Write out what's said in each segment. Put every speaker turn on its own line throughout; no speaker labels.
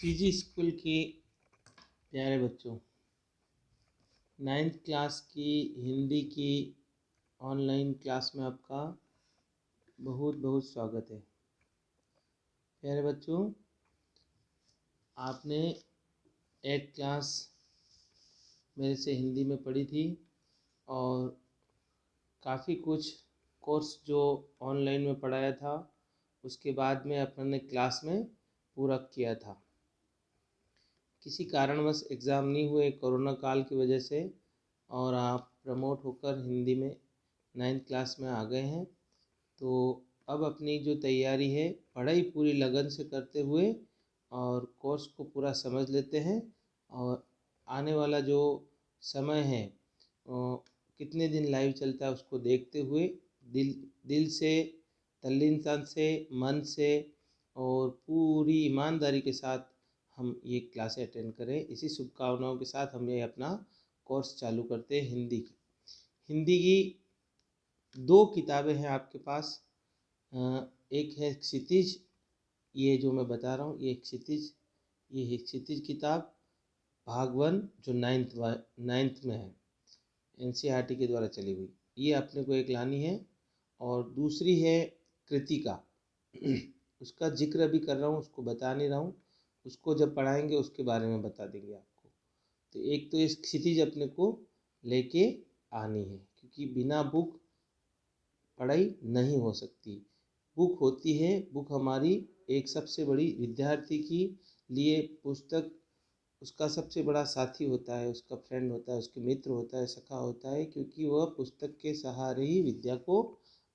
CG school के प्यारे बच्चों, 9th क्लास की हिंदी की ऑनलाइन क्लास में आपका बहुत बहुत स्वागत है। प्यारे बच्चों, आपने 8th क्लास मेरे से हिंदी में पढ़ी थी और काफ़ी कुछ कोर्स जो ऑनलाइन में पढ़ाया था उसके बाद में अपने क्लास में पूरा किया था। किसी कारणवश एग्ज़ाम नहीं हुए कोरोना काल की वजह से, और आप प्रमोट होकर हिंदी में 9th क्लास में आ गए हैं। तो अब अपनी जो तैयारी है पढ़ाई पूरी लगन से करते हुए और कोर्स को पूरा समझ लेते हैं, और आने वाला जो समय है कितने दिन लाइव चलता है उसको देखते हुए दिल से, तल्लीनता से, मन से और पूरी ईमानदारी के साथ हम ये क्लासें अटेंड करें। इसी शुभकामनाओं के साथ हम ये अपना कोर्स चालू करते हैं। हिंदी की 2 किताबें हैं आपके पास। एक है क्षितिज, ये जो मैं बता रहा हूँ ये है क्षितिज किताब भाग 1 जो 9th में है, NCERT के द्वारा चली हुई। ये अपने को एक लानी है। और दूसरी है कृतिका, उसका जिक्र अभी कर रहा हूँ, उसको बता नहीं रहा हूँ, उसको जब पढ़ाएंगे उसके बारे में बता देंगे आपको। तो एक तो इस क्षितिज अपने को लेके आनी है, क्योंकि बिना बुक पढ़ाई नहीं हो सकती। बुक होती है, बुक हमारी एक सबसे बड़ी विद्यार्थी की लिए पुस्तक उसका सबसे बड़ा साथी होता है, उसका फ्रेंड होता है, उसके मित्र होता है, सखा होता है, क्योंकि वह पुस्तक के सहारे ही विद्या को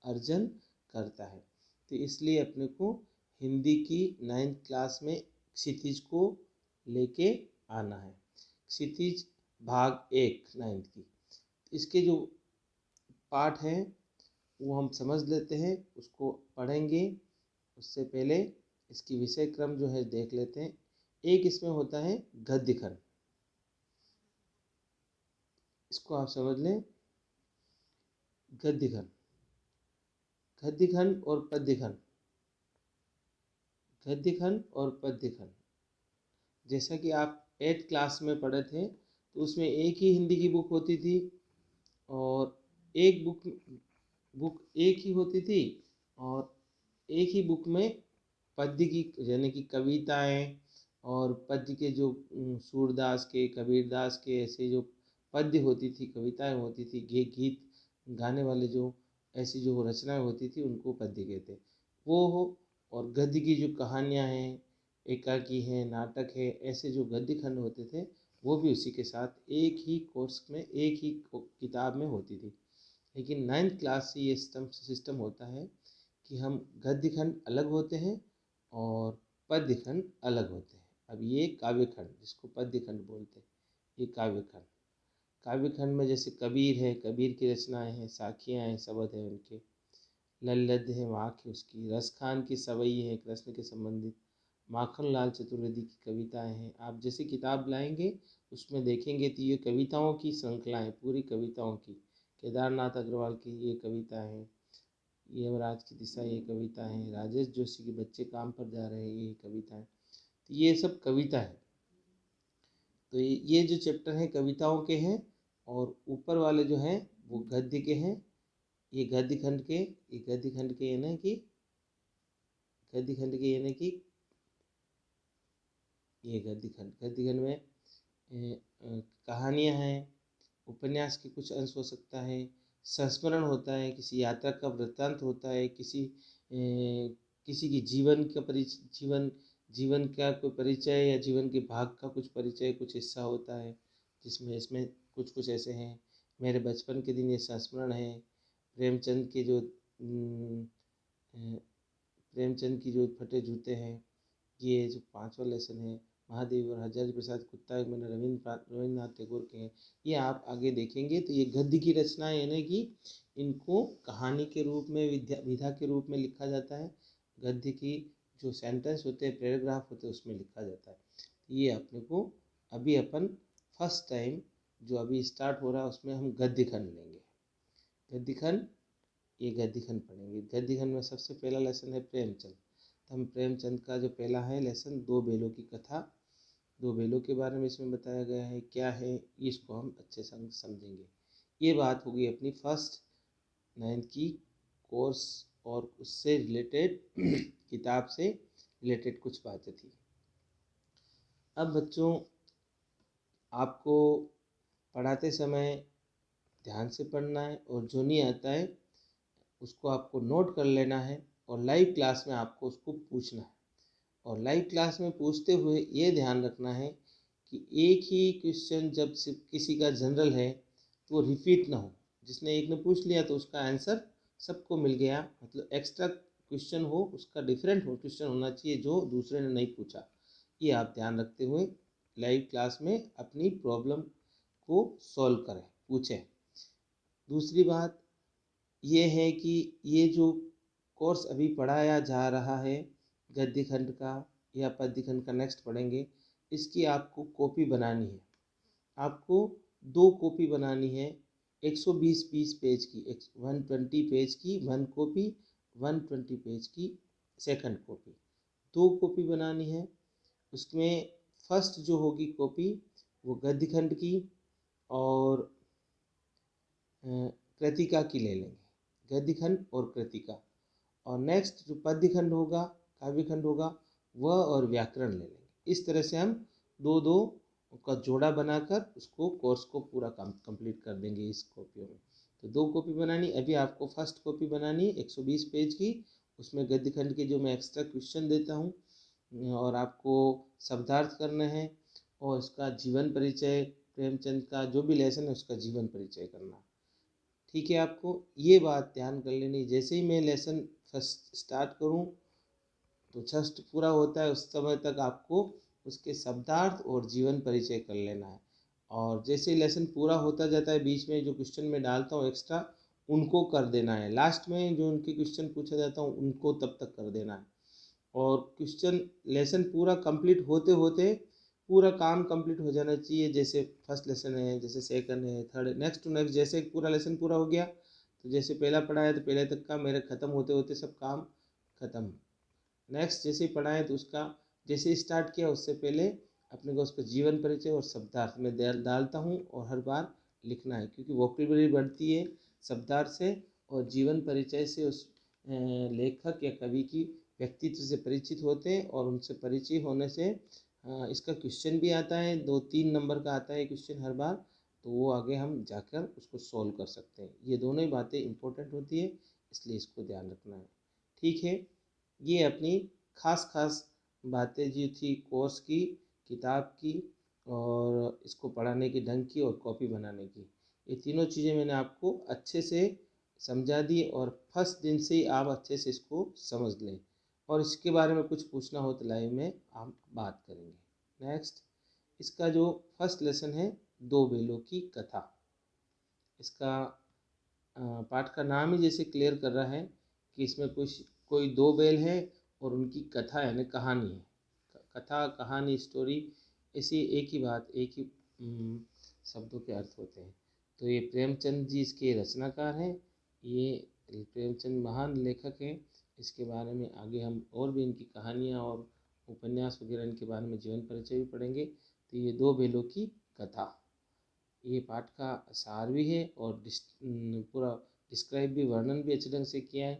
अर्जन करता है। तो इसलिए अपने को हिंदी की 9th क्लास में क्षितिज को लेके आना है। क्षितिज भाग 1 9th की, इसके जो पाठ हैं वो हम समझ लेते हैं, उसको पढ़ेंगे। उससे पहले इसकी विषय क्रम जो है देख लेते हैं। एक इसमें होता है गद्य खंड, इसको आप समझ लें। गद्य खंड और पद्य खंड, गद्य खंड और पद्य खंड, जैसा कि आप 8th क्लास में पढ़े थे तो उसमें एक ही हिंदी की बुक होती थी, और एक बुक एक ही होती थी, और एक ही बुक में पद्य की यानी कि कविताएं और पद्य के जो सूरदास के, कबीरदास के ऐसे जो पद्य होती थी, कविताएं होती थी, गीत गाने वाले जो ऐसी जो रचनाएं होती थी उनको पद्य कहते वो हो। और गद्य की जो कहानियां हैं, एकाकी हैं, नाटक है, ऐसे जो गद्य खंड होते थे वो भी उसी के साथ एक ही कोर्स में, एक ही किताब में होती थी। लेकिन 9th क्लास से ये सिस्टम होता है कि हम गद्य खंड अलग होते हैं और पद्य खंड अलग होते हैं। अब ये काव्य खंड, जिसको पद्य खंड बोलते हैं, ये काव्य खंड। काव्य खंड में जैसे कबीर है, कबीर की रचनाएं हैं, साखियाँ हैं, शब्द हैं उनके, लल्लद है, वाक है उसकी, रसखान की सवई है कृष्ण के संबंधित, माखन लाल चतुर्वेदी की कविताएं हैं। आप जैसी किताब लाएंगे उसमें देखेंगे तो ये कविताओं की श्रृंखलाएँ, पूरी कविताओं की, केदारनाथ अग्रवाल की ये कविता है, यमराज की दिशा ये कविता है, राजेश जोशी के बच्चे काम पर जा रहे हैं ये कविता है। तो ये सब कविता है। तो ये जो चैप्टर है कविताओं के हैं, और ऊपर वाले जो हैं वो गद्य के हैं। ये गद्य खंड के, ये गद्य खंड के यानी कि गद्य खंड के यानी कि ये गद्य खंड में कहानियाँ हैं, उपन्यास के कुछ अंश हो सकता है, संस्मरण होता है, किसी यात्रा का वृत्तांत होता है, किसी की जीवन का कोई परिचय या जीवन के भाग का कुछ परिचय, कुछ हिस्सा होता है, जिसमें इसमें कुछ कुछ ऐसे हैं। मेरे बचपन के दिन ये संस्मरण है। प्रेमचंद के जो प्रेमचंद की जो फटे जूते हैं, ये जो 5वां लेसन है। महादेव और हजारी प्रसाद कुत्ता मैंने रविन्द्रनाथ टैगोर के हैं। ये आप आगे देखेंगे। तो ये गद्य की रचना यानी कि इनको कहानी के रूप में, विधा के रूप में लिखा जाता है। गद्य की जो सेंटेंस होते हैं, पैराग्राफ होते हैं, उसमें लिखा जाता है। ये अपने को अभी अपन फर्स्ट टाइम जो अभी स्टार्ट हो रहा है उसमें हम गद्य खंड लेंगे। गद्य खंड, ये गद्य खंड पढ़ेंगे। गद्य खंड में सबसे पहला लेसन है प्रेमचंद। हम प्रेमचंद का जो पहला है लेसन, दो बेलों की कथा, दो बेलों के बारे में इसमें बताया गया है, क्या है इसको हम अच्छे से समझेंगे। ये बात होगी अपनी फर्स्ट 9th की कोर्स और उससे रिलेटेड किताब से रिलेटेड कुछ बातें थी। अब बच्चों, आपको पढ़ाते समय ध्यान से पढ़ना है और जो नहीं आता है उसको आपको नोट कर लेना है और लाइव क्लास में आपको उसको पूछना है। और लाइव क्लास में पूछते हुए ये ध्यान रखना है कि एक ही क्वेश्चन जब सिर्फ किसी का जनरल है तो वो रिपीट ना हो। जिसने एक ने पूछ लिया तो उसका आंसर सबको मिल गया, मतलब एक्स्ट्रा क्वेश्चन हो, उसका डिफरेंट हो क्वेश्चन होना चाहिए जो दूसरे ने नहीं पूछा। ये आप ध्यान रखते हुए लाइव क्लास में अपनी प्रॉब्लम को सॉल्व करें, पूछें। दूसरी बात ये है कि ये जो कोर्स अभी पढ़ाया जा रहा है गद्य खंड का या पद्य खंड का, नेक्स्ट पढ़ेंगे, इसकी आपको कॉपी बनानी है। आपको 2 कॉपी बनानी है, 120 पेज की, 120 पेज की 1 कॉपी, 120 पेज की सेकंड कॉपी, 2 कॉपी बनानी है। उसमें फर्स्ट जो होगी कॉपी वो गद्य खंड की और कृतिका की ले लेंगे, गद्य खंड और कृतिका। और नेक्स्ट जो पद्य खंड होगा, काव्य खंड होगा, वह और व्याकरण ले लेंगे। इस तरह से हम दो दो का जोड़ा बनाकर उसको कोर्स को पूरा कंप्लीट कर देंगे इस कॉपियों में। तो 2 कॉपी बनानी, अभी आपको फर्स्ट कॉपी बनानी 120 पेज की, उसमें गद्य खंड के जो मैं एक्स्ट्रा क्वेश्चन देता हूँ और आपको शब्दार्थ करना है और इसका जीवन परिचय, प्रेमचंद का जो भी लेसन है उसका जीवन परिचय करना। ठीक है, आपको ये बात ध्यान कर लेनी, जैसे ही मैं लेसन फर्स्ट स्टार्ट करूं तो जस्ट पूरा होता है उस समय तक आपको उसके शब्दार्थ और जीवन परिचय कर लेना है। और जैसे ही लेसन पूरा होता जाता है बीच में जो क्वेश्चन मैं डालता हूँ एक्स्ट्रा, उनको कर देना है। लास्ट में जो उनके क्वेश्चन पूछा जाता हूँ उनको तब तक कर देना है। और क्वेश्चन लेसन पूरा कंप्लीट होते होते पूरा काम कंप्लीट हो जाना चाहिए। जैसे फर्स्ट लेसन है, जैसे सेकंड है, थर्ड है, नेक्स्ट टू नेक्स्ट, जैसे पूरा लेसन पूरा हो गया तो जैसे पहला पढ़ा है तो पहले तक का मेरे ख़त्म होते होते सब काम ख़त्म। नेक्स्ट जैसे ही पढ़ा है तो उसका जैसे स्टार्ट किया उससे पहले अपने को उसका जीवन परिचय और शब्दार्थ में डालता हूँ और हर बार लिखना है, क्योंकि वोकेबलरी बढ़ती है शब्दार्थ से और जीवन परिचय से। उस लेखक या कवि की व्यक्तित्व से परिचित होते हैं और उनसे परिचय होने से इसका क्वेश्चन भी आता है, 2-3 नंबर का आता है क्वेश्चन हर बार, तो वो आगे हम जाकर उसको सॉल्व कर सकते हैं। ये दोनों ही बातें इंपॉर्टेंट होती है, इसलिए इसको ध्यान रखना है। ठीक है, ये अपनी खास बातें जो थी कोर्स की, किताब की और इसको पढ़ाने की ढंग की और कॉपी बनाने की, ये तीनों चीज़ें मैंने आपको अच्छे से समझा दी और फर्स्ट दिन से ही आप अच्छे से इसको समझ लें। और इसके बारे में कुछ पूछना हो तो लाइव में हम बात करेंगे। नेक्स्ट, इसका जो फर्स्ट लेसन है दो बेलों की कथा, इसका पाठ का नाम ही जैसे क्लियर कर रहा है कि इसमें कुछ कोई दो बैल है और उनकी कथा यानी कहानी है। कथा, कहानी, स्टोरी, ऐसी एक ही बात, एक ही शब्दों के अर्थ होते हैं। तो ये प्रेमचंद जी इसके रचनाकार हैं। ये प्रेमचंद महान लेखक हैं। इसके बारे में आगे हम और भी इनकी कहानियाँ और उपन्यास वगैरह इनके बारे में जीवन परिचय भी पढ़ेंगे। तो ये दो बैलों की कथा, ये पाठ का सार भी है और पूरा डिस्क्राइब भी, वर्णन भी अच्छे ढंग से किया है।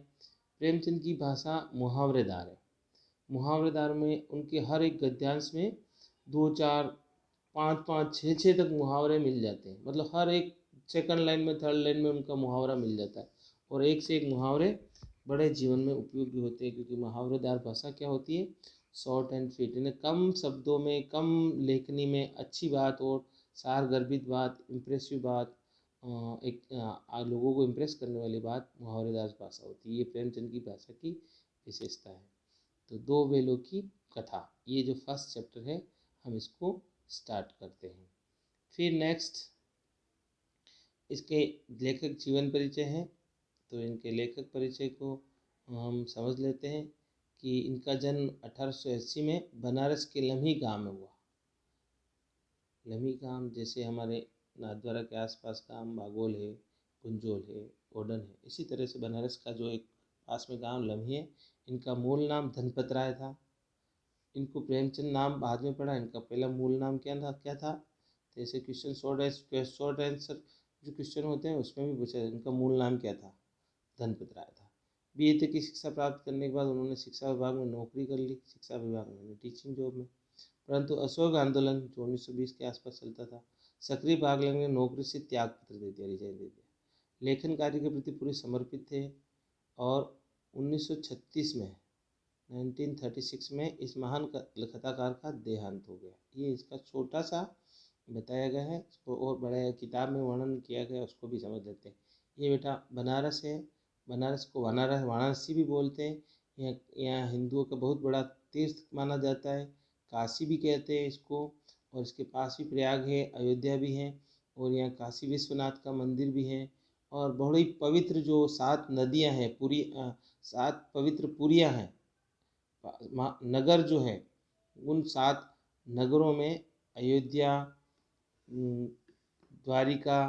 प्रेमचंद की भाषा मुहावरेदार है। मुहावरेदार में उनके हर एक गद्यांश में 2-4, 5-5, 6-6 तक मुहावरे मिल जाते हैं। मतलब हर एक सेकंड लाइन में, थर्ड लाइन में उनका मुहावरा मिल जाता है और एक से एक मुहावरे बड़े जीवन में उपयोगी होते हैं। क्योंकि मुहावरेदार भाषा क्या होती है, शॉर्ट एंड स्वीट, यानी कम शब्दों में, कम लेखनी में अच्छी बात और सार गर्भित बात, इम्प्रेसिव बात, एक लोगों को इम्प्रेस करने वाली बात मुहावरेदार भाषा होती है। ये प्रेमचंद की भाषा की विशेषता है। तो दो बेलों की कथा, ये जो फर्स्ट चैप्टर है हम इसको स्टार्ट करते हैं। फिर नेक्स्ट इसके लेखक जीवन परिचय है। तो इनके लेखक परिचय को हम समझ लेते हैं कि इनका जन्म 1880 में बनारस के लम्ही गांव में हुआ। लम्ही गांव जैसे हमारे नाथद्वारा के आसपास गांव बागोल है, गुंजोल है, ओडन है, इसी तरह से बनारस का जो एक पास में गांव लम्ही है, इनका मूल नाम धनपत राय था। इनको प्रेमचंद नाम बाद में पड़ा, इनका पहला मूल नाम क्या था। तो ऐसे क्वेश्चन शॉर्ट आंसर जो क्वेश्चन होते हैं उसमें भी पूछा जाता है, इनका मूल नाम क्या था। धनपत राय था। बीए तक की शिक्षा प्राप्त करने के बाद उन्होंने शिक्षा विभाग में नौकरी कर ली, शिक्षा विभाग में टीचिंग जॉब में। परंतु असहयोग आंदोलन जो 1920 के आसपास चलता था, सक्रिय भाग लेने नौकरी से त्याग पत्र दे दिया, रिजाइन दे दिया। लेखन कार्य के प्रति पूरे समर्पित थे और 1936 में 1936 में इस महान कथाकार का देहांत हो गया। ये इसका छोटा सा बताया गया है, इसको और बड़े किताब में वर्णन किया गया, उसको भी समझ लेते हैं। ये बेटा बनारस है, बनारस को वाराणसी भी बोलते हैं। यहाँ हिंदुओं का बहुत बड़ा तीर्थ माना जाता है, काशी भी कहते हैं इसको। और इसके पास ही प्रयाग है, अयोध्या भी है, और यहाँ काशी विश्वनाथ का मंदिर भी है। और बड़ी पवित्र जो 7 नदियाँ हैं, 7 पवित्र पुरियाँ हैं, नगर जो है, उन 7 नगरों में अयोध्या, द्वारिका,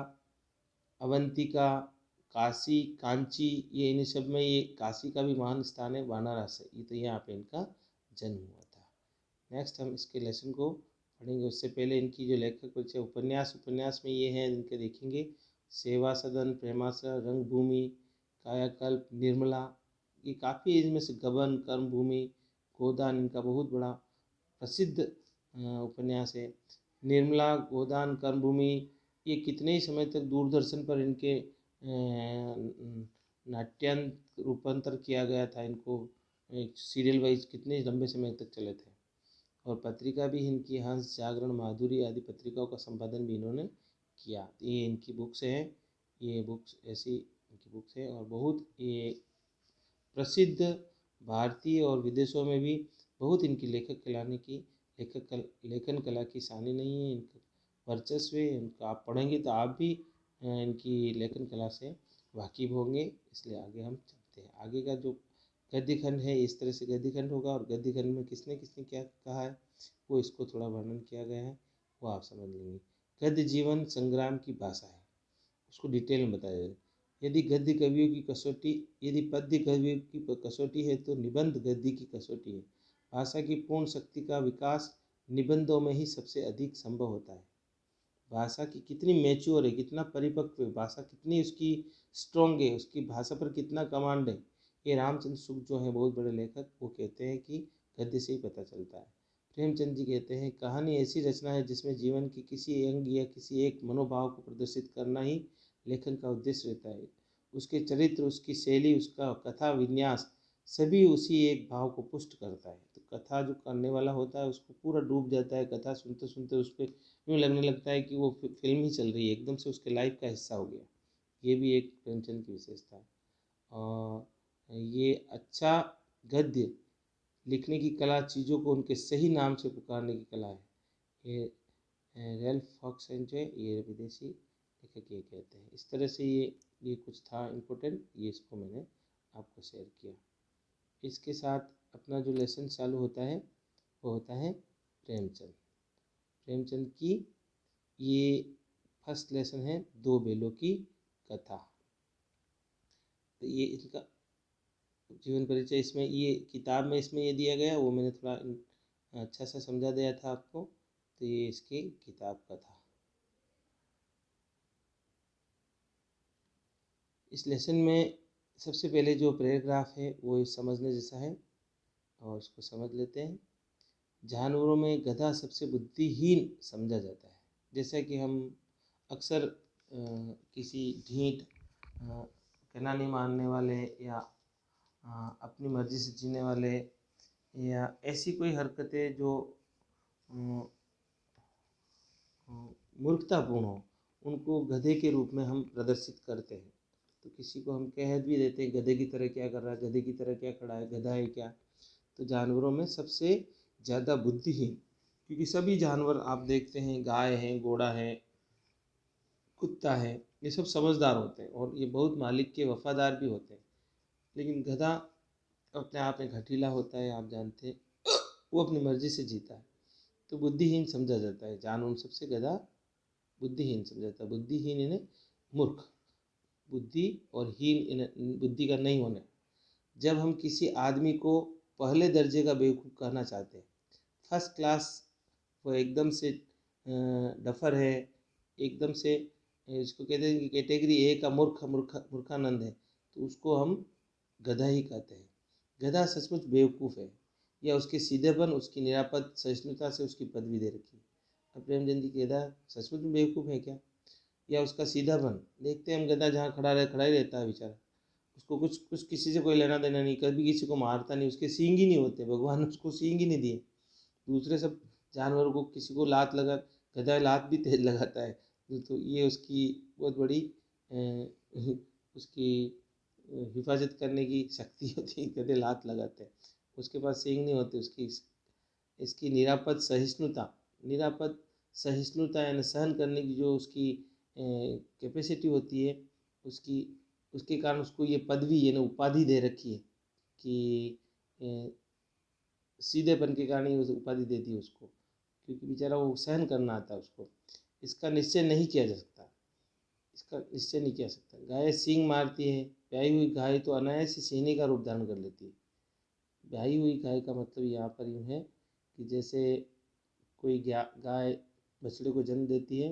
अवंतिका, काशी, कांची, ये इन सब में ये काशी का भी महान स्थान है, वाराणस है। ये तो यहाँ पे इनका जन्म हुआ था। नेक्स्ट हम इसके लेसन को पढ़ेंगे। उससे पहले इनकी जो लेखक परिचय उपन्यास में ये हैं, इनके देखेंगे सेवा सदन, प्रेमासर, रंगभूमि, कायाकल्प, निर्मला। ये काफ़ी इनमें से गबन, कर्मभूमि, गोदान इनका बहुत बड़ा प्रसिद्ध उपन्यास है। निर्मला, गोदान, कर्मभूमि ये कितने ही समय तक दूरदर्शन पर इनके नाट्यांतर रूपांतर किया गया था। इनको एक सीरियल वाइज कितने लंबे समय तक चले थे। और पत्रिका भी इनकी हंस, जागरण, माधुरी आदि पत्रिकाओं का संपादन भी इन्होंने किया। ये इनकी बुक्स हैं, ये बुक्स ऐसी इनकी बुक्स हैं। और बहुत ये प्रसिद्ध भारतीय और विदेशों में भी बहुत इनकी लेखन कला की शानी नहीं है, इनका वर्चस्व है। इनको आप पढ़ेंगे तो आप भी इनकी लेखन कला से वाकिफ होंगे। इसलिए आगे हम चलते हैं। आगे का जो गद्य खंड है, इस तरह से गद्य खंड होगा, और गद्य खंड में किसने किसने क्या कहा है वो इसको थोड़ा वर्णन किया गया है, वो आप समझ लेंगे। गद्य जीवन संग्राम की भाषा है, उसको डिटेल में बताया जाए। यदि पद्य कवियों की कसौटी है तो निबंध गद्य की कसौटी है। भाषा की पूर्ण शक्ति का विकास निबंधों में ही सबसे अधिक संभव होता है। भाषा की कितनी मैच्योर है, कितना परिपक्व है, भाषा कितनी उसकी स्ट्रॉन्ग है, उसकी भाषा पर कितना कमांड है, ये रामचंद्र शुक्ल जो है बहुत बड़े लेखक, वो कहते हैं कि गद्य से ही पता चलता है। प्रेमचंद जी कहते हैं कहानी ऐसी रचना है जिसमें जीवन की किसी अंग या किसी एक मनोभाव को प्रदर्शित करना ही लेखन का उद्देश्य रहता है। उसके चरित्र, उसकी शैली, उसका कथा विन्यास सभी उसी एक भाव को पुष्ट करता है। तो कथा जो करने वाला होता है उसको पूरा डूब जाता है, कथा सुनते सुनते उसको यूँ लगने लगता है कि वो फिल्म ही चल रही है, एकदम से उसके लाइफ का हिस्सा हो गया। ये भी एक प्रेमचंद की विशेषता है। और ये अच्छा गद्य लिखने की कला, चीज़ों को उनके सही नाम से पुकारने की कला है। ये रैल्फ वॉक्स जो है, ये विदेशी लेखक ये कहते हैं। इस तरह से ये कुछ था इम्पोर्टेंट, ये इसको मैंने आपको शेयर किया। इसके साथ अपना जो लेसन चालू होता है वो होता है प्रेमचंद। प्रेमचंद की ये फर्स्ट लेसन है, 2 बेलों की कथा। तो ये इनका जीवन परिचय इसमें, ये किताब में इसमें ये दिया गया, वो मैंने थोड़ा अच्छा सा समझा दिया था आपको। तो ये इसकी किताब का था। इस लेसन में सबसे पहले जो पैराग्राफ है वो समझने जैसा है, और उसको समझ लेते हैं। जानवरों में गधा सबसे बुद्धिहीन समझा जाता है। जैसा कि हम अक्सर किसी ढीठ, कहना नहीं मानने वाले, या अपनी मर्ज़ी से जीने वाले, या ऐसी कोई हरकतें जो मूर्खतापूर्ण हो, उनको गधे के रूप में हम प्रदर्शित करते हैं। तो किसी को हम कह भी देते हैं गधे की तरह क्या कर रहा है, गधे की तरह क्या खड़ा है, गधा है क्या। तो जानवरों में सबसे ज़्यादा बुद्धिहीन, क्योंकि सभी जानवर आप देखते हैं, गाय है, घोड़ा है, कुत्ता है, ये सब समझदार होते हैं और ये बहुत मालिक के वफादार भी होते हैं। लेकिन गधा अपने आप में घटीला होता है, आप जानते हैं, वो अपनी मर्जी से जीता है, तो बुद्धिहीन समझा जाता है। जानवर सबसे गधा बुद्धिहीन समझा जाता है। बुद्धिहीन इन्हें मूर्ख, बुद्धि और हीन इन्हें बुद्धि का नहीं होना। जब हम किसी आदमी को पहले दर्जे का बेवकूफ़ कहना चाहते हैं, फर्स्ट क्लास, वो एकदम से डफर है, एकदम से इसको कहते हैं कि कैटेगरी ए का मूर्खानंद है, तो उसको हम गधा ही कहते हैं। गधा सचमुच बेवकूफ़ है, या उसके सीधेपन, उसकी निरापद सहिष्णुता से उसकी पदवी दे रखी है। अब प्रेमचंद जी गधा सचमुच में बेवकूफ़ है क्या, या उसका सीधापन? देखते हैं हम, गधा जहाँ खड़ा ही रहता है बेचारा, उसको कुछ कुछ किसी से कोई लेना देना नहीं, कभी किसी को मारता नहीं, उसके सींग ही नहीं होते, भगवान ने उसको सींग ही नहीं दिए। दूसरे सब जानवरों को किसी को लात लगा, गधा लात भी तेज लगाता है, तो ये उसकी बहुत बड़ी उसकी हिफाजत करने की शक्ति होती है, गधे लात लगाते हैं, उसके पास सींग नहीं होते। उसकी इसकी निरापद सहिष्णुता यानी सहन करने की जो उसकी कैपेसिटी होती है, उसकी उसके कारण उसको ये पदवी यानी उपाधि दे रखी है कि सीधेपन के कारण ही उस उपाधि दे दी उसको, क्योंकि बेचारा वो सहन करना आता है उसको। इसका निश्चय नहीं किया जा सकता, इसका निश्चय नहीं किया जा सकता। गाय सींग मारती है, ब्याई हुई गाय तो अनायास ही सीने का रूप धारण कर लेती है। ब्याई हुई गाय का मतलब यहाँ पर यूँ है कि जैसे कोई गाय बछड़े को जन्म देती है,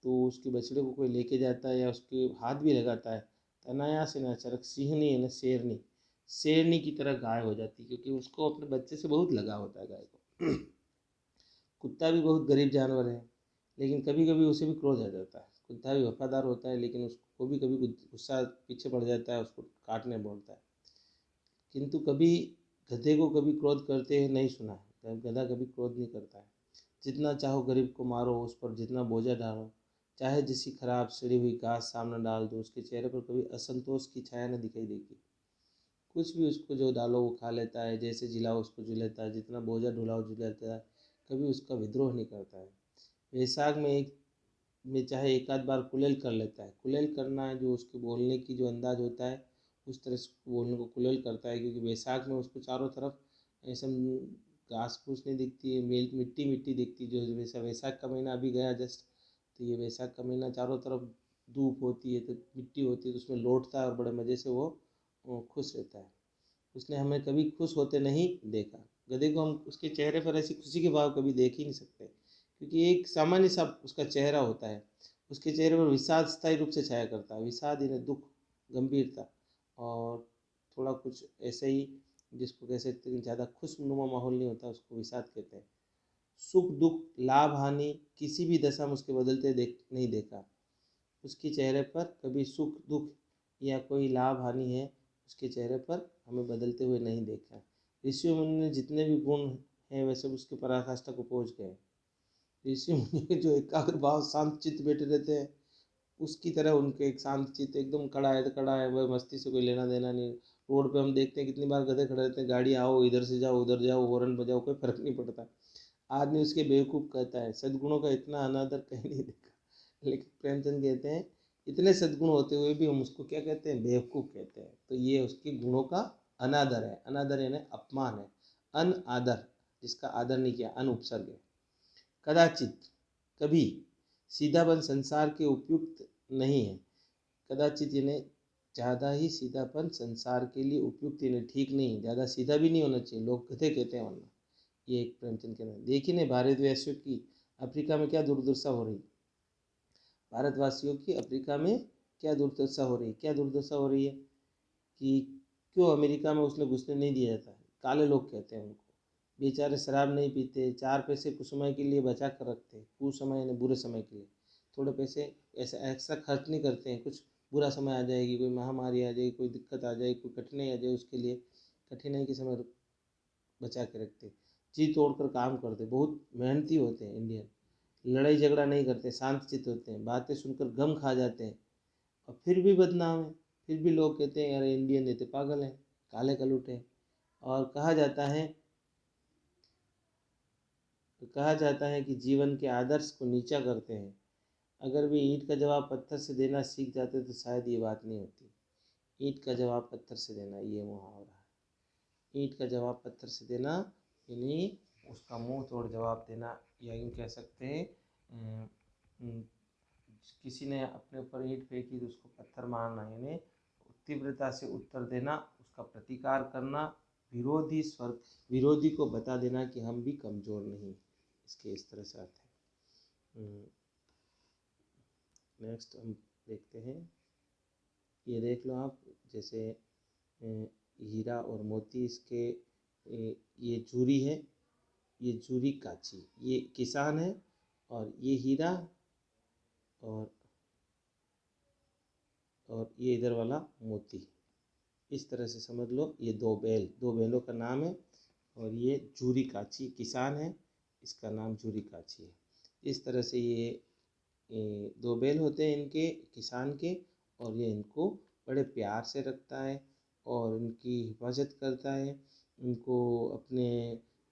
तो उसके बछड़े को कोई लेके जाता है या उसके हाथ भी लगाता है, तो अनायास न अचानक सिंहनी है न शेरनी की तरह गाय हो जाती है, क्योंकि उसको अपने बच्चे से बहुत लगाव होता है गाय को। कुत्ता भी बहुत गरीब जानवर है, लेकिन कभी कभी उसे भी क्रोध आ जाता है। कुत्ता भी वफादार होता है, लेकिन उसको भी कभी गुस्सा पीछे पड़ जाता है, उसको काटने बोलता है। किंतु कभी गधे को कभी क्रोध करते हैं नहीं सुना है, गधा कभी क्रोध नहीं करता है। जितना चाहो गरीब को मारो, उस पर जितना बोझा डालो, चाहे जिसी खराब सड़ी हुई घास सामने डाल दो, उसके चेहरे पर कभी असंतोष की छाया न दिखाई देगी। कुछ भी उसको जो डालो वो खा लेता है, जैसे जिलाओ उसको झू लेता है, जितना बोझा ढुलाओ झू लेता है, कभी उसका विद्रोह नहीं करता है। वैशाख में चाहे एक आध बार कुलेल कर लेता है। कुलेल करना है जो उसके बोलने की जो अंदाज होता है, उस तरह से बोलने को कुलेल करता है, क्योंकि वैशाख में उसको चारों तरफ ऐसा घास फूस नहीं दिखती है, मिट्टी मिट्टी दिखती है। जो वैसा वैशाख का महीना अभी गया जस्ट, तो ये वैशाख का महीना चारों तरफ धूप होती है तो मिट्टी होती है, तो उसमें लौटता है और बड़े मज़े से वो खुश रहता है। उसने हमें कभी खुश होते नहीं देखा। गधे को हम उसके चेहरे पर ऐसी खुशी के भाव कभी देख ही नहीं सकते, क्योंकि एक सामान्य सा उसका चेहरा होता है। उसके चेहरे पर विषाद स्थायी रूप से छाया करता है, विषाद यानी दुख, गंभीरता, और थोड़ा कुछ ऐसे ही जिसको कह सकते हैं ज़्यादा खुशनुमा माहौल नहीं होता, उसको विषाद कहते हैं। सुख दुख लाभ हानि किसी भी दशा में उसके बदलते नहीं देखा। उसके चेहरे पर कभी सुख दुख या कोई लाभ हानि है, उसके चेहरे पर हमें बदलते हुए नहीं देखा। ऋषि मुनि ने जितने भी गुण हैं वे सब उसके पराकाष्ठा को पहुँच गए। ऋषि मुनि जो एकाग्र भाव शांत चित्त बैठे रहते हैं, उसकी तरह उनके एक शांत चित्त, एकदम खड़ा है तो खड़ा है, वह मस्ती से कोई लेना देना नहीं। रोड पे हम देखते हैं कितनी बार गधे खड़े रहते हैं, गाड़ी आओ इधर से जाओ उधर जाओ, हॉर्न बजाओ, कोई फर्क नहीं पड़ता। आदमी उसके बेवकूफ़ कहता है, सद्गुणों का इतना अनादर कहीं नहीं देखा। लेकिन प्रेमचंद कहते हैं इतने सद्गुण होते हुए भी हम उसको क्या कहते हैं, बेवकूफ़ कहते हैं। तो ये उसके गुणों का अनादर है। अनादर यानी अपमान है, अन आदर, जिसका आदर नहीं किया, अन उपसर्ग है। कदाचित, कभी, सीधापन संसार के उपयुक्त नहीं है। कदाचित यानी ज़्यादा ही सीधापन संसार के लिए उपयुक्त यानी ठीक नहीं, ज़्यादा सीधा भी नहीं होना चाहिए, लोग गधे कहते हैं वरना। ये एक प्रेमचंद के नाम। देखिए ने भारतवासियों की अफ्रीका में क्या दुर्दशा हो रही, भारतवासियों की अफ्रीका में क्या दुर्दशा हो रही, क्या दुर्दशा हो रही है कि क्यों अमेरिका में उसने घुसने नहीं दिया जाता है। काले लोग कहते हैं उनको, बेचारे शराब नहीं पीते, चार पैसे कुछ समय के लिए बचा कर रखते हैं, कुछ समय यानी बुरे समय के लिए, थोड़े पैसे ऐसा एक्स्ट्रा खर्च नहीं करते हैं। कुछ बुरा समय आ जाएगी, कोई महामारी आ जाएगी, कोई दिक्कत आ जाएगी, कोई कठिनाई आ जाए, उसके लिए कठिनाई के समय बचा के रखते, जी तोड़ कर काम करते, बहुत मेहनती होते हैं इंडियन। लड़ाई झगड़ा नहीं करते, शांत चित्त होते हैं, बातें सुनकर गम खा जाते हैं, और फिर भी बदनाम है। फिर भी लोग कहते हैं यार इंडियन ये तो पागल हैं, काले कलूट हैं। और कहा जाता है कि जीवन के आदर्श को नीचा करते हैं। अगर वे ईंट का जवाब पत्थर से देना सीख जाते तो शायद ये बात नहीं होती। ईंट का जवाब पत्थर से देना, ये मुहावरा है। ईंट का जवाब पत्थर से देना यानी उसका मुंह तोड़ जवाब देना, या यूँ कह सकते हैं किसी ने अपने ऊपर ईंट फेंकी तो उसको पत्थर मारना, यानी तीव्रता से उत्तर देना, उसका उसका प्रतिकार करना, विरोधी को बता देना कि हम भी कमज़ोर नहीं। इसके इस तरह से अर्थ है। नेक्स्ट हम देखते हैं, ये देख लो आप, जैसे हीरा और मोती, इसके ये जूरी है, ये जूरी काची, ये किसान है, और ये हीरा, और ये इधर वाला मोती। इस तरह से समझ लो, ये दो बैलों का नाम है, और ये जूरी काची किसान है, इसका नाम जूरी काची है। इस तरह से ये दो बैल होते हैं इनके, किसान के, और ये इनको बड़े प्यार से रखता है और इनकी हिफाजत करता है, इनको अपने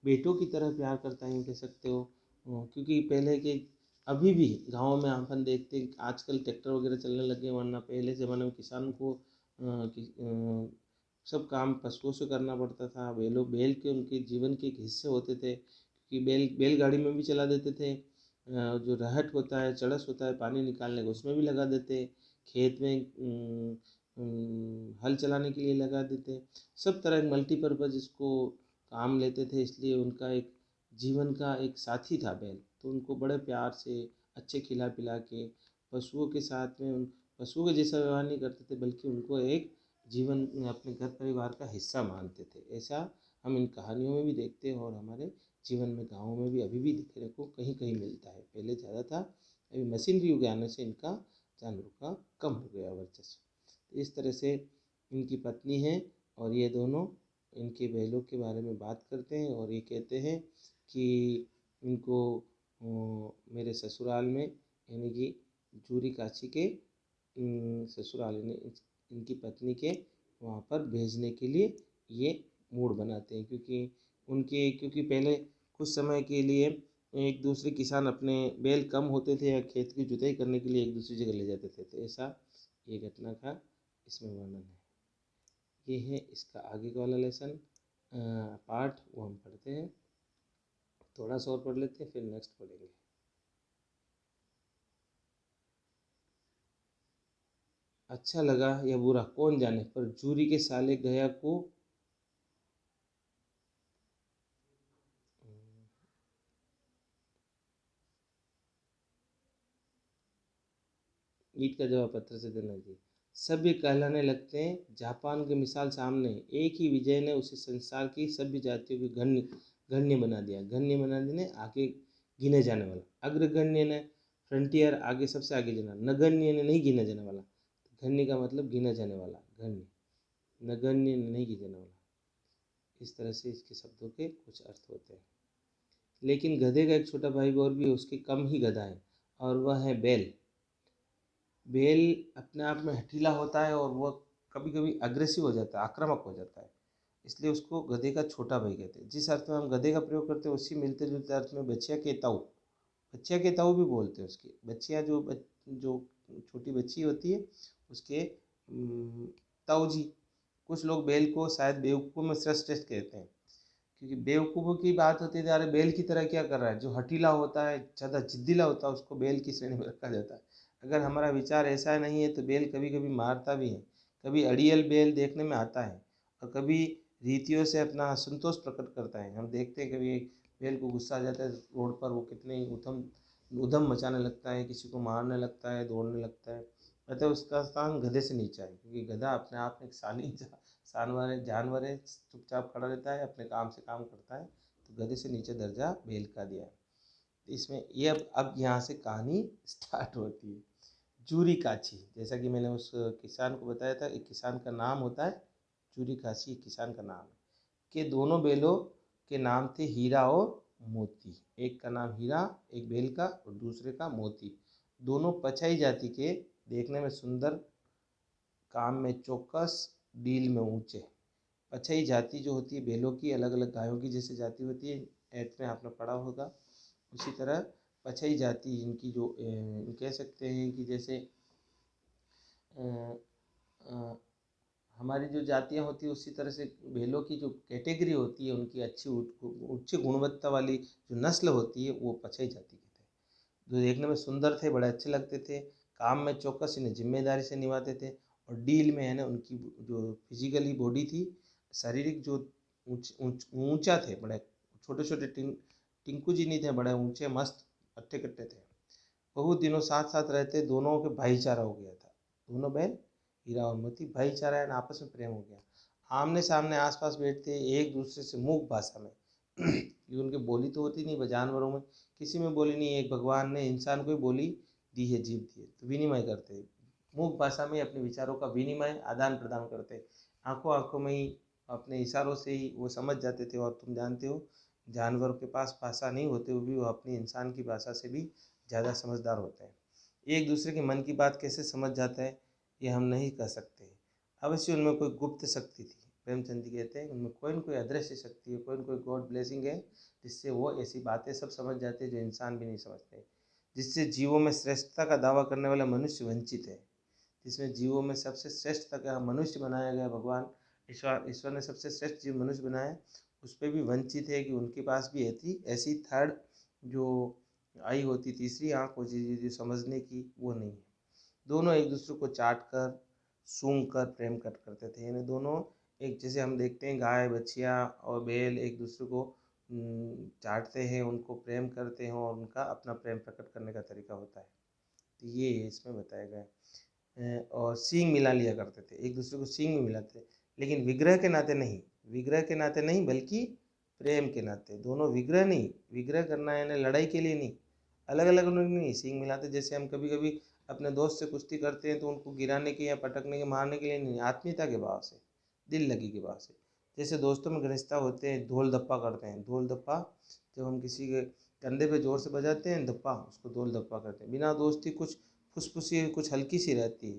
बेटों की तरह प्यार करता है, कह सकते हो। क्योंकि पहले के, अभी भी गाँव में अपन देखते हैं, आजकल ट्रैक्टर वगैरह चलने लगे, वरना पहले ज़माने में किसान को सब काम पशुओं से करना पड़ता था। बैल के उनके जीवन के एक हिस्से होते थे, क्योंकि बैलगाड़ी में भी चला देते थे, जो रहट होता है, चड़स होता है पानी निकालने का, उसमें भी लगा देते, खेत में हल चलाने के लिए लगा देते, सब तरह मल्टीपर्पज़ इसको काम लेते थे। इसलिए उनका एक जीवन का एक साथी था बैल। तो उनको बड़े प्यार से अच्छे खिला पिला के, पशुओं के साथ में पशुओं के जैसा व्यवहार नहीं करते थे, बल्कि उनको एक जीवन अपने घर परिवार का हिस्सा मानते थे। ऐसा हम इन कहानियों में भी देखते हैं, और हमारे जीवन में गाँव में भी अभी भी देखने को कहीं कहीं मिलता है। पहले ज़्यादा था, अभी मशीनरी युग आने से इनका जानवरों का कम हो गया वर्चस्व। इस तरह से इनकी पत्नी है, और ये दोनों इनके बैलों के बारे में बात करते हैं, और ये कहते हैं कि इनको मेरे ससुराल में, यानी कि जूरी काची के ससुराल ने इनकी पत्नी के वहाँ पर भेजने के लिए ये मूड बनाते हैं। क्योंकि पहले कुछ समय के लिए एक दूसरे किसान अपने बैल कम होते थे या खेत की जुताई करने के लिए एक दूसरी जगह ले जाते थे, तो ऐसा ये घटना का इसमें वर्णन है। ये है इसका आगे का वाला लेसन पार्ट, वो हम पढ़ते हैं, थोड़ा सा और पढ़ लेते हैं, फिर नेक्स्ट पढ़ेंगे। अच्छा लगा या बुरा कौन जाने, पर जूरी के साले गया को ईट का जवाब पत्थर से देना चाहिए। सभ्य कहलाने लगते हैं, जापान की मिसाल सामने है। एक ही विजय ने उसे संसार की सभ्य जातियों की गण्य बना दिया। गण्य बना देने, आगे गिने जाने वाला। अग्रगण्य ने फ्रंटियर, आगे सबसे आगे जाना। नगण्य ने नहीं गिना जाने वाला। गण्य का मतलब गिना जाने वाला, गण्य। नगण्य ने नहीं गिना जाने वाला। इस तरह से इसके शब्दों के कुछ अर्थ होते हैं। लेकिन गधे का एक छोटा भाई और भी है, उसके कम ही गधा है, और वह है बैल। बैल अपने आप में हठीला होता है, और वह कभी कभी अग्रेसिव हो जाता है, आक्रामक हो जाता है, इसलिए उसको गधे का छोटा भाई कहते हैं। जिस अर्थ में हम गधे का प्रयोग करते हैं, उसी मिलते जुलते अर्थ में बच्चिया के ताऊ भी बोलते हैं। उसकी बच्चियाँ, जो छोटी बच्ची होती है, उसके ताऊ जी। कुछ लोग बैल को शायद बेवकूफ़ों में श्रेष्ठ कहते हैं, क्योंकि बेवकूफ़ों की बात होती है, अरे बैल की तरह क्या कर रहा है। जो हठीला होता है, ज़्यादा जिद्दीला होता है, उसको बैल की श्रेणी में रखा जाता है। अगर हमारा विचार ऐसा नहीं है तो बैल कभी कभी मारता भी है। कभी अड़ियल बैल देखने में आता है, और कभी रीतियों से अपना असंतोष प्रकट करता है। हम देखते हैं कभी एक बैल को गुस्सा आ जाता है रोड पर, वो कितने उधम मचाने लगता है, किसी को मारने लगता है, दौड़ने लगता है। अतः उसका स्थान गधे से नीचा है, क्योंकि गधा अपने आप में एक शालीन जानवर है, चुपचाप खड़ा रहता है, अपने काम से काम करता है। तो गधे से नीचे दर्जा बैल का दिया है। इसमें ये अब यहाँ से कहानी स्टार्ट होती है। जूरी काची, जैसा कि मैंने उस किसान को बताया था, एक किसान का नाम होता है जूरी काची, किसान का नाम है। कि दोनों बैलों के नाम थे हीरा और मोती। एक का नाम हीरा, एक बैल का, और दूसरे का मोती। दोनों पछाई जाति के, देखने में सुंदर, काम में चौकस, डील में ऊंचे। पछाई जाति जो होती है बैलों की, अलग अलग गायों की जैसे जाति होती है, ऐड में आपने पढ़ा होगा। उसी तरह पछाई जाति इनकी जो कह सकते हैं कि जैसे हमारी जो जातियाँ होती है, उसी तरह से बैलों की जो कैटेगरी होती है, उनकी अच्छी उच्च गुणवत्ता वाली जो नस्ल होती है, वो पछाई जाति कहते हैं। जो देखने में सुंदर थे, बड़े अच्छे लगते थे, काम में चौकस, इन्हें जिम्मेदारी से निभाते थे, और डील में है ना उनकी जो फिजिकली बॉडी थी, शारीरिक जो ऊंचा थे, बड़े छोटे छोटे टिंकू जी नहीं थे, बड़े ऊंचे मस्त अट्टे कट्टे थे। बहुत दिनों साथ साथ रहते, दोनों के भाईचारा हो गया था। दोनों बहन हीरा और मोती भाईचारा है, आपस में प्रेम हो गया। आमने सामने आसपास बैठते एक दूसरे से मूक भाषा में ये उनकी बोली तो होती नहीं, जानवरों में किसी में बोली नहीं, एक भगवान ने इंसान को ही बोली दी है, जीव दी है, तो विनिमय करते, मूक भाषा में अपने विचारों का विनिमय आदान प्रदान करते, आंखों आंखों में ही अपने इशारों से ही वो समझ जाते थे। और तुम जानते हो जानवरों के पास भाषा नहीं होते हुए भी वो अपनी इंसान की भाषा से भी ज़्यादा समझदार होते हैं। एक दूसरे के मन की बात कैसे समझ जाता है ये हम नहीं कह सकते। अवश्य उनमें कोई गुप्त शक्ति थी, प्रेमचंद जी कहते हैं उनमें कोई न कोई अदृश्य शक्ति है, कोई न कोई गॉड ब्लेसिंग है, जिससे वो ऐसी बातें सब समझ जाते हैं जो इंसान भी नहीं समझते, जिससे जीवों में श्रेष्ठता का दावा करने वाला मनुष्य वंचित है। जिसमें जीवों में सबसे श्रेष्ठ का मनुष्य बनाया गया, भगवान ईश्वर ने सबसे श्रेष्ठ जीव मनुष्य बनाया, उस पर भी वंचित है कि उनके पास भी ऐसी थर्ड जो आई होती, तीसरी आँख होती जो समझने की, वो नहीं है। दोनों एक दूसरे को चाट कर सूंघ कर प्रेम करते थे, यानी दोनों एक, जैसे हम देखते हैं गाय बछिया और बैल एक दूसरे को चाटते हैं, उनको प्रेम करते हैं और उनका अपना प्रेम प्रकट करने का तरीका होता है। तो ये इसमें बताया गया है। और सींग मिला लिया करते थे, एक दूसरे को सींग में मिलाते, लेकिन विग्रह के नाते नहीं, विग्रह के नाते नहीं बल्कि प्रेम के नाते। दोनों विग्रह नहीं, विग्रह करना है ना लड़ाई के लिए नहीं, अलग अलग नहीं, सींग मिलाते। जैसे हम कभी कभी अपने दोस्त से कुश्ती करते हैं तो उनको गिराने के या पटकने के मारने के लिए नहीं, आत्मीयता के भाव से, दिल लगी के भाव से। जैसे दोस्तों में घनिष्ठता होते हैं, ढोल धप्पा करते हैं, ढोल धप्पा जब हम किसी के कंधे पे जोर से बजाते हैं धप्पा, उसको ढोल धप्पा करते हैं। बिना दोस्ती कुछ फुसफुसी कुछ हल्की सी रहती है,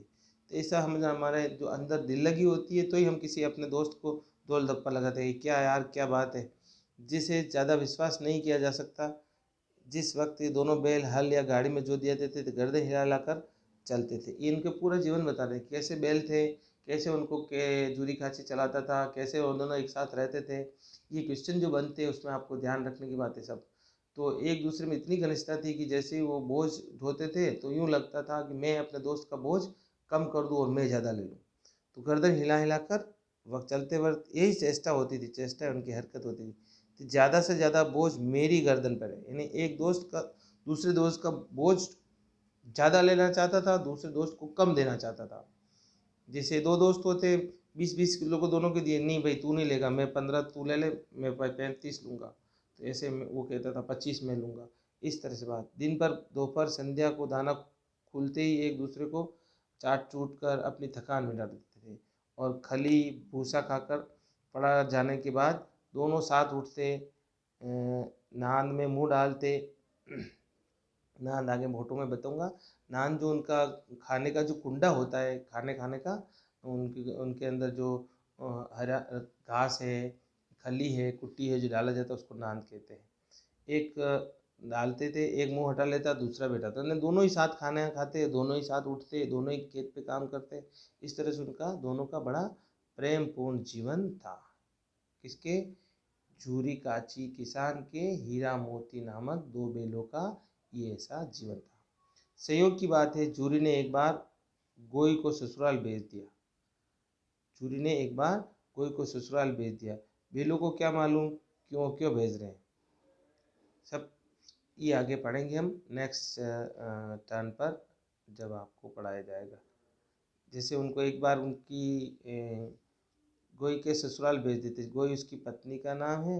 तो ऐसा हम हमारे जो अंदर दिल लगी होती है तो ही हम किसी अपने दोस्त को ढोल धप्पा लगाते हैं, क्या यार क्या बात है। जिसे ज़्यादा विश्वास नहीं किया जा सकता, जिस वक्त ये दोनों बैल हल या गाड़ी में जोत दिया देते थे, गर्दन हिला लाकर चलते थे। ये इनके पूरा जीवन बता रहे कैसे बैल थे, कैसे उनको के जूरी खाची चलाता था, कैसे वो दोनों एक साथ रहते थे। ये क्वेश्चन जो बनते हैं उसमें आपको ध्यान रखने की बात है सब। तो एक दूसरे में इतनी घनिष्ठता थी कि जैसे ही वो बोझ ढोते थे तो यूँ लगता था कि मैं अपने दोस्त का बोझ कम कर दूँ और मैं ज़्यादा ले लूँ। तो गर्दन हिला हिला कर वक्त चलते वक्त यही चेष्टा होती थी, चेष्टा उनकी हरकत होती थी कि ज़्यादा से ज़्यादा बोझ मेरी गर्दन पर है। यानी एक दोस्त का दूसरे दोस्त का बोझ ज़्यादा लेना चाहता था, दूसरे दोस्त को कम देना चाहता था। जैसे दो दोस्त होते, 20-20 किलो को दोनों के दिए, नहीं भाई तू नहीं लेगा, मैं 15 तू ले ले, मैं भाई 35 लूँगा, तो ऐसे में वो कहता था 25 मैं लूँगा। इस तरह से बात, दिन भर दोपहर संध्या को दाना खुलते ही एक दूसरे को चाट चूट कर अपनी थकान मिटा देते थे। और खली भूसा खाकर पड़ा जाने के बाद दोनों साथ उठते, नान में मुँह डालते। नान आगे फोटो में बताऊंगा। नान जो उनका खाने का जो कुंडा होता है, खाने खाने का, उनके अंदर जो हरा घास है, खली है, कुट्टी है जो डाला जाता है उसको नान कहते हैं। एक डालते थे, एक मुंह हटा लेता, दूसरा बैठा था, दोनों ही साथ खाना खाते, दोनों ही साथ उठते, दोनों ही खेत पे काम करते। इस तरह से उनका दोनों का बड़ा प्रेम पूर्ण जीवन था। किसके? झूरी काची किसान के हीरा मोती नामक दो बेलों का ये ऐसा जीवन था। संयोग की बात है, झूरी ने एक बार गोई को ससुराल भेज दिया। झूरी ने एक बार गोई को ससुराल भेज दिया। बेलों को क्या मालूम क्यों क्यों भेज रहे हैं, सब ये आगे पढ़ेंगे हम नेक्स्ट टर्न पर जब आपको पढ़ाया जाएगा। जैसे उनको एक बार उनकी गोई के ससुराल भेज देते, गोई उसकी पत्नी का नाम है।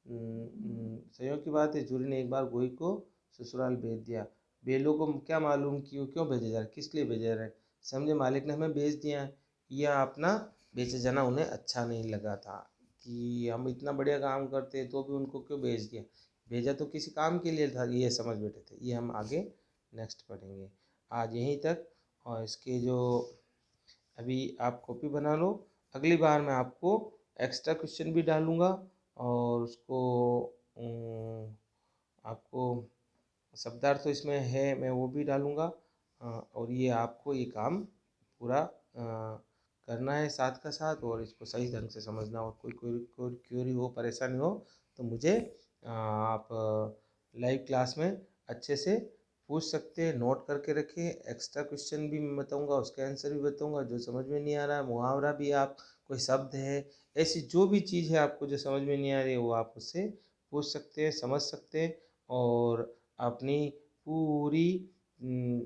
संयोग की बात है, झूरी ने एक बार गोई को ससुराल भेज दिया। बेलों को क्या मालूम क्यों क्यों भेजा जा रहा है, किस लिए भेजा जा रहा है। समझे मालिक ने हमें भेज दिया, यह अपना बेचे जाना उन्हें अच्छा नहीं लगा था कि हम इतना बढ़िया काम करते तो भी उनको क्यों भेज दिया। भेजा तो किसी काम के लिए था, ये समझ बैठे थे। ये हम आगे नेक्स्ट पढ़ेंगे। आज यहीं तक। और इसके जो अभी आप कॉपी बना लो, अगली बार मैं आपको एक्स्ट्रा क्वेश्चन भी डालूँगा और उसको आपको शब्दार्थ तो इसमें है मैं वो भी डालूँगा। और ये आपको ये काम पूरा करना है साथ का साथ, और इसको सही ढंग से समझना। और कोई क्वेरी हो, परेशानी हो तो मुझे आप लाइव क्लास में अच्छे से पूछ सकते हैं, नोट करके रखिए। एक्स्ट्रा क्वेश्चन भी मैं बताऊंगा, उसके आंसर भी बताऊंगा। जो समझ में नहीं आ रहा है, मुहावरा भी, आप कोई शब्द है, ऐसी जो भी चीज़ है आपको जो समझ में नहीं आ रही है, वो आप उससे पूछ सकते हैं, समझ सकते हैं। और अपनी पूरी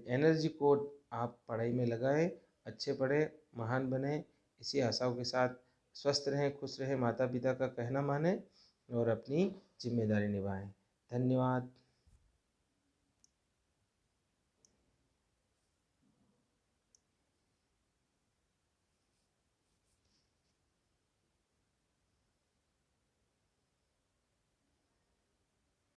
एनर्जी को आप पढ़ाई में लगाएं, अच्छे पढ़ें, महान बने। इसी आशाओं के साथ स्वस्थ रहें, खुश रहें, माता पिता का कहना मानें और अपनी जिम्मेदारी निभाएं। धन्यवाद।